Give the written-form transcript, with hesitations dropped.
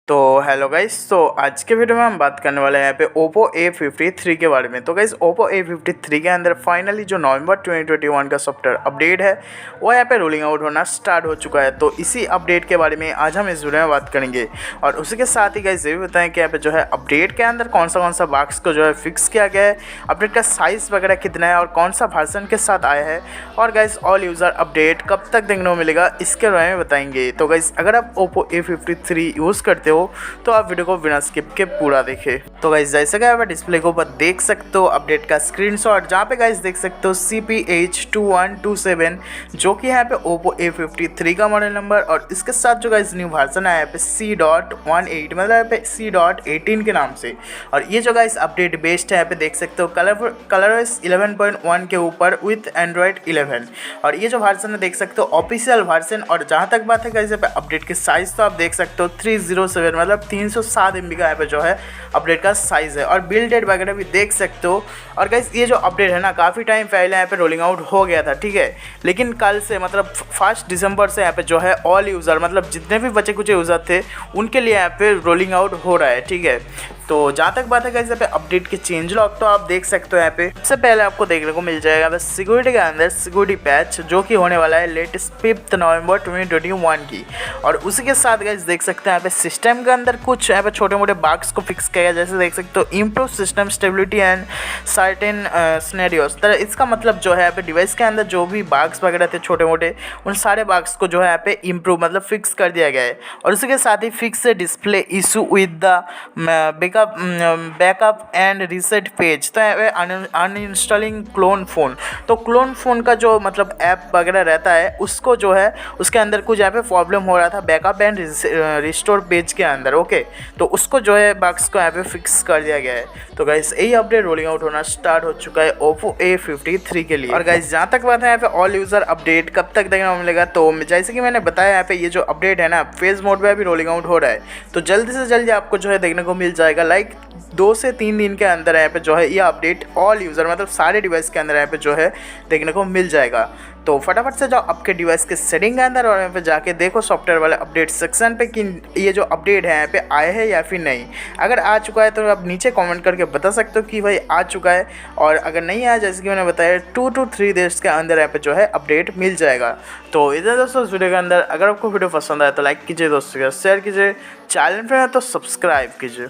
तो hello guys, तो आज के वीडियो में हम बात करने वाले हैं यहाँ पे Oppo A53 के बारे में। तो गाइस Oppo A53 के अंदर फाइनली जो नवंबर 2021 का सॉफ्टवेयर अपडेट है वो यहाँ पे रोलिंग आउट होना स्टार्ट हो चुका है। तो इसी अपडेट के बारे में आज हम इस वीडियो में बात करेंगे और उसी के साथ ही गाइस ये भी बताएं कि यहाँ पे जो है अपडेट के अंदर कौन सा बग्स को जो है फिक्स किया गया है, अपडेट का साइज़ वगैरह कितना है और कौन सा वर्जन के साथ आया है, और गाइस ऑल यूज़र अपडेट कब तक देखने को मिलेगा इसके बारे में बताएंगे। तो गाइस अगर आप Oppo A53 यूज़ करते हो तो आप वीडियो को बिना स्किप के पूरा देखें। तो गाइस जैसे कि आप डिस्प्ले के ऊपर देख सकते हो अपडेट का स्क्रीनशॉट, जहाँ पे गाइस देख सकते हो CPH2127 जो कि यहाँ पे Oppo A53 का मॉडल नंबर, और इसके साथ जो गाइस न्यू वर्जन है यहाँ पे C.18 मतलब यहाँ पे C.18 के नाम से। और ये जो गाइस अपडेट बेस्ड है यहाँ पे देख सकते हो कलरओएस 11.1 के ऊपर विथ एंड्रॉयड 11, और ये जो वर्जन है देख सकते हो ऑफिशियल वर्जन। और जहाँ तक बात है गाइस यहाँ पे अपडेट के साइज़ तो आप देख सकते हो 307 मतलब 307 MB का यहाँ पे जो है अपडेट का साइज़ है, और बिल्ड डेट वगैरह भी देख सकते हो। और गाइस ये जो अपडेट है ना काफ़ी टाइम पहले यहाँ पे रोलिंग आउट हो गया था, ठीक है, लेकिन कल से मतलब 1 दिसंबर से यहाँ पे जो है ऑल यूज़र मतलब जितने भी बचे कुछ यूज़र थे उनके लिए यहाँ पे रोलिंग आउट हो रहा है, ठीक है। तो जहाँ तक बात है गाइस यहाँ पे अपडेट के चेंज लॉग तो आप देख सकते हो यहाँ पे सबसे पहले आपको देखने को मिल जाएगा बस सिक्योरिटी के अंदर सिक्योरिटी पैच जो कि होने वाला है लेटेस्ट 5 नवंबर 2021 की। और उसी के साथ गाइस देख सकते हैं यहाँ पे सिस्टम के अंदर कुछ यहाँ पे छोटे मोटे बग्स को फिक्स किया गया, जैसे देख सकते हो improve system stability and certain scenarios. तो इसका मतलब जो है यहाँ पे डिवाइस के अंदर जो भी बग्स वगैरह थे छोटे मोटे उन सारे बग्स को जो है यहाँ पे इम्प्रूव मतलब फिक्स कर दिया गया है। और उसी के साथ ही fix display issue with the backup and reset page. तो अनइंस्टॉलिंग क्लोन फ़ोन, तो क्लोन फ़ोन का जो मतलब ऐप वगैरह रहता है उसको जो है उसके अंदर कुछ यहाँ पे प्रॉब्लम हो रहा था बैकअप एंड रिस्टोर पेज के अंदर, ओके, तो उसको जो है बग्स को यहाँ पे फिक्स कर दिया गया है। तो गाइस यही अपडेट रोलिंग आउट होना स्टार्ट हो चुका है Oppo A53 के लिए। और गाइस जहाँ तक बात है यहाँ पे ऑल यूज़र अपडेट कब तक देखने को मिलेगा, तो जैसे कि मैंने बताया यहाँ पे ये जो अपडेट है ना फेज मोड में अभी रोलिंग आउट हो रहा है, तो जल्दी से जल्दी आपको जो है देखने को मिल जाएगा। लाइक 2 से 3 दिन के अंदर यहाँ पे जो है ये अपडेट ऑल यूज़र मतलब सारे डिवाइस के अंदर यहाँ पे जो है देखने को मिल जाएगा। तो फटाफट से जाओ आपके डिवाइस के सेटिंग के अंदर और यहाँ पे जाके देखो सॉफ्टवेयर वाले अपडेट सेक्शन पे कि ये जो अपडेट है यहाँ पे आए हैं या फिर नहीं। अगर आ चुका है तो आप नीचे कमेंट करके बता सकते हो कि भाई आ चुका है, और अगर नहीं आया जैसे कि मैंने बताया 2 to 3 डेज के अंदर यहाँ पे जो है अपडेट मिल जाएगा। तो इधर दोस्तों इस वीडियो के अंदर अगर आपको वीडियो पसंद आए तो लाइक कीजिए, दोस्तों के साथ शेयर कीजिए, चैनल पर है तो सब्सक्राइब कीजिए।